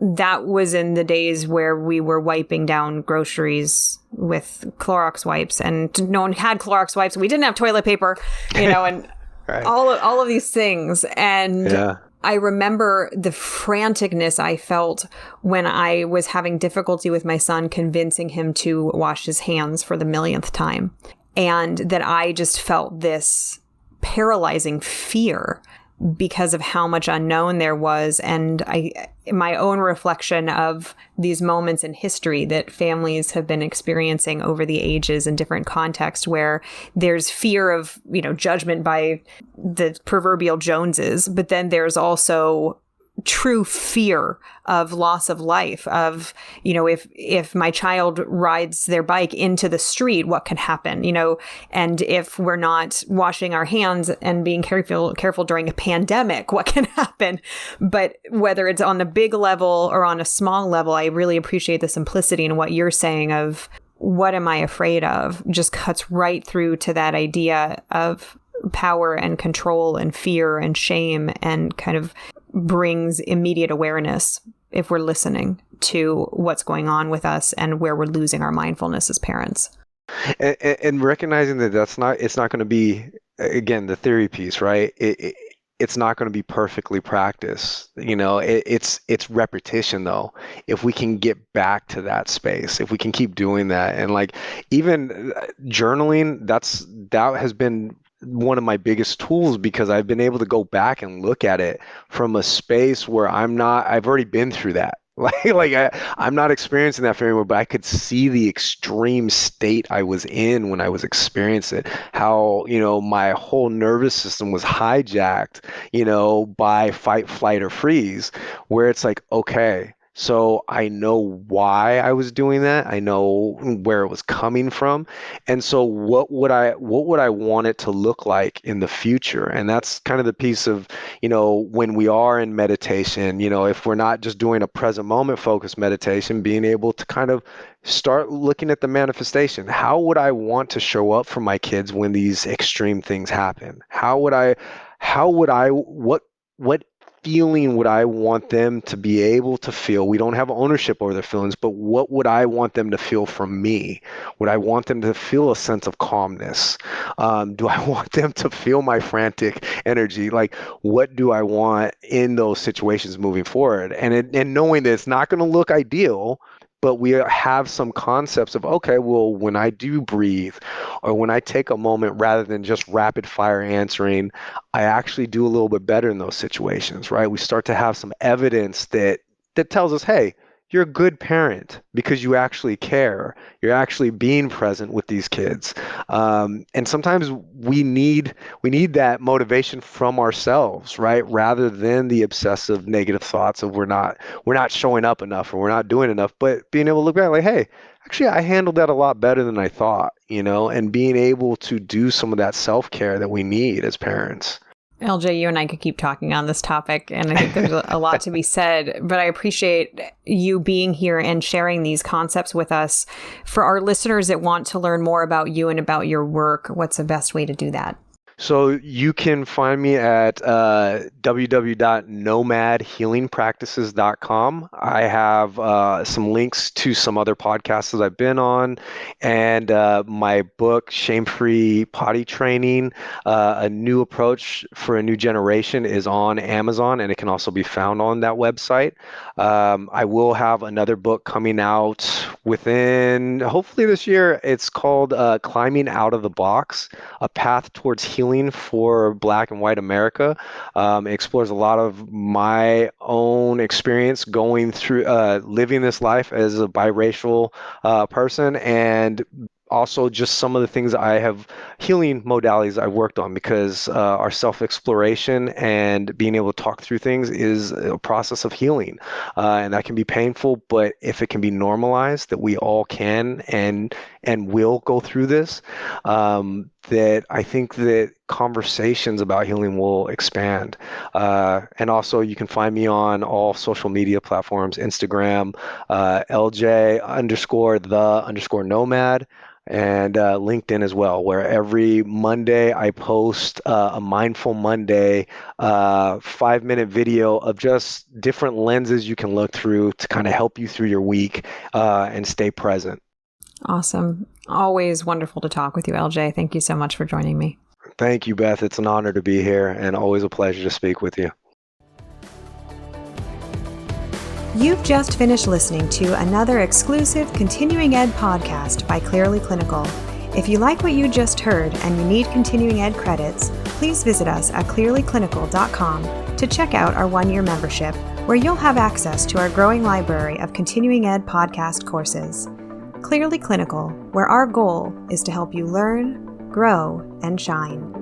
that was in the days where we were wiping down groceries with Clorox wipes, and no one had Clorox wipes. We didn't have toilet paper, and Right. all of these things. And Yeah. I remember the franticness I felt when I was having difficulty with my son, convincing him to wash his hands for the millionth time. And that I just felt this paralyzing fear because of how much unknown there was. And my own reflection of these moments in history that families have been experiencing over the ages in different contexts, where there's fear of, judgment by the proverbial Joneses, but then there's also true fear of loss of life, of, if my child rides their bike into the street, what can happen, and if we're not washing our hands and being careful during a pandemic, what can happen? But whether it's on a big level or on a small level, I really appreciate the simplicity in what you're saying of what am I afraid of, just cuts right through to that idea of power and control and fear and shame, and kind of brings immediate awareness if we're listening to what's going on with us and where we're losing our mindfulness as parents. And recognizing that it's not going to be, again, the theory piece, right? It's not going to be perfectly practiced. It's repetition though. If we can get back to that space, if we can keep doing that, and like even journaling, that has been one of my biggest tools, because I've been able to go back and look at it from a space where I've already been through that. I'm not experiencing that for anymore, but I could see the extreme state I was in when I was experiencing it. How, my whole nervous system was hijacked, by fight, flight, or freeze, where it's like, okay, so I know why I was doing that. I know where it was coming from. And so what would I want it to look like in the future? And that's kind of the piece of, when we are in meditation, if we're not just doing a present moment focused meditation, being able to kind of start looking at the manifestation. How would I want to show up for my kids when these extreme things happen? What feeling would I want them to be able to feel? We don't have ownership over their feelings, but what would I want them to feel from me? Would I want them to feel a sense of calmness? Do I want them to feel my frantic energy? Like, what do I want in those situations moving forward? And knowing that it's not going to look ideal, but we have some concepts of, okay, well, when I do breathe, or when I take a moment rather than just rapid fire answering, I actually do a little bit better in those situations, right? We start to have some evidence that tells us, hey, you're a good parent because you actually care. You're actually being present with these kids. And sometimes we need that motivation from ourselves, right? Rather than the obsessive negative thoughts of we're not showing up enough or we're not doing enough, but being able to look back like, hey, actually I handled that a lot better than I thought, and being able to do some of that self-care that we need as parents. LJ, you and I could keep talking on this topic, and I think there's a lot to be said, but I appreciate you being here and sharing these concepts with us. For our listeners that want to learn more about you and about your work, what's the best way to do that? So you can find me at www.nomadhealingpractices.com. I have some links to some other podcasts that I've been on, and my book, Shame-Free Potty Training, A New Approach for a New Generation, is on Amazon, and it can also be found on that website. I will have another book coming out within, hopefully this year. It's called Climbing Out of the Box, A Path Towards Healing for Black and White America. It explores a lot of my own experience going through living this life as a biracial person, and also just some of the things I have, healing modalities I've worked on, because our self-exploration and being able to talk through things is a process of healing. And that can be painful, but if it can be normalized that we all can and will go through this, that I think that conversations about healing will expand. And also, you can find me on all social media platforms, Instagram, LJ underscore the underscore nomad, and LinkedIn as well, where every Monday I post a Mindful Monday 5-minute video of just different lenses you can look through to kind of help you through your week and stay present. Awesome. Always wonderful to talk with you, LJ. Thank you so much for joining me. Thank you, Beth. It's an honor to be here and always a pleasure to speak with you. You've just finished listening to another exclusive Continuing Ed podcast by Clearly Clinical. If you like what you just heard and you need Continuing Ed credits, please visit us at clearlyclinical.com to check out our 1-year membership, where you'll have access to our growing library of Continuing Ed podcast courses. Clearly Clinical, where our goal is to help you learn, grow, and shine.